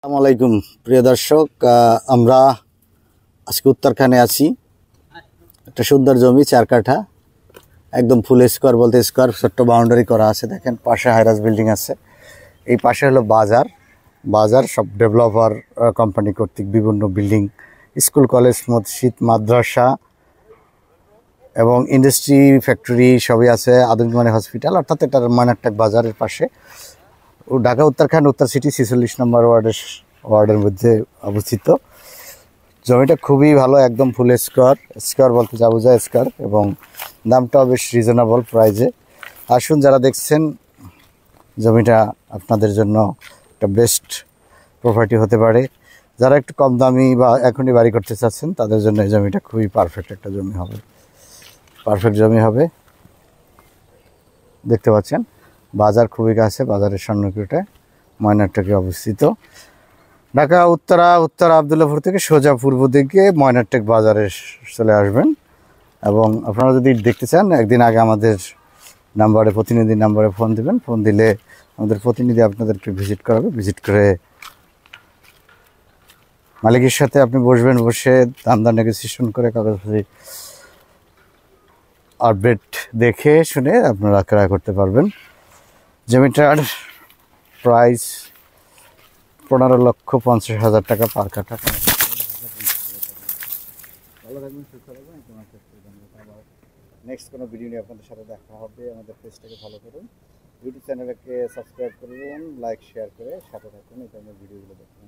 আসসালামু আলাইকুম প্রিয় দর্শক, আমরা আজকে উত্তরখানে আছি। একটা সুন্দর জমি 4 কাঠা, একদম ফুল স্কোয়ার বলতে স্কোয়ার, ছোট্ট বাউন্ডারি করা আছে। দেখেন পাশে হাইরাস বিল্ডিং আছে, এই পাশে হলো বাজার। বাজার সব ডেভেলপার কোম্পানি কর্তৃক বিভিন্ন বিল্ডিং, স্কুল, কলেজ, মসজিদ, মাদ্রাসা এবং ইন্ডাস্ট্রি, ফ্যাক্টরি সবই আছে। আধুনিক মানে হসপিটাল, অর্থাৎ এটার মানারটাক বাজারের পাশে। ঢাকা উত্তরখান উত্তর সিটি 46 নম্বর ওয়ার্ডের মধ্যে অবস্থিত। জমিটা খুবই ভালো, একদম ফুল স্কোয়ার। স্কোয়ার বলতে যা বোঝায় স্কোয়ার, এবং দামটাও বেশ রিজনেবল প্রাইজে। আসুন, যারা দেখছেন জমিটা আপনাদের জন্য একটা বেস্ট প্রপার্টি হতে পারে। যারা একটু কম দামি বা এখনই বাড়ি করতে চাচ্ছেন তাদের জন্য এই জমিটা খুবই পারফেক্ট একটা জমি হবে, পারফেক্ট জমি হবে। দেখতে পাচ্ছেন বাজার খুবই কাছে, বাজারের সন্নিকটে ময়নারটাকে অবস্থিত। ঢাকা উত্তরা আবদুল্লাপুর থেকে সোজা পূর্ব দিকে ময়নারটেক বাজারে চলে আসবেন। এবং আপনারা যদি দেখতে চান, একদিন আগে আমাদের নাম্বারে, প্রতিনিধি নাম্বারে ফোন দিবেন। ফোন দিলে আমাদের প্রতিনিধি আপনাদেরকে ভিজিট করাবে। ভিজিট করে মালিকের সাথে আপনি বসবেন, বসে দাম নেগোসিয়েশন করে কাগজপত্র আপডেট দেখে শুনে আপনারা ক্রয় করতে পারবেন। জমিটার প্রাইস 15,50,000 টাকা পার কাঠা। ভালো থাকবেন, সুস্থ থাকবেন। নেক্সট কোনো ভিডিও নিয়ে আপনাদের সাথে দেখা হবে। আমাদের পেজটাকে ফলো করুন, ইউটিউব চ্যানেলকে সাবস্ক্রাইব করুন, লাইক শেয়ার করে সাথে থাকুন এই ধরনের ভিডিওগুলো দেখুন।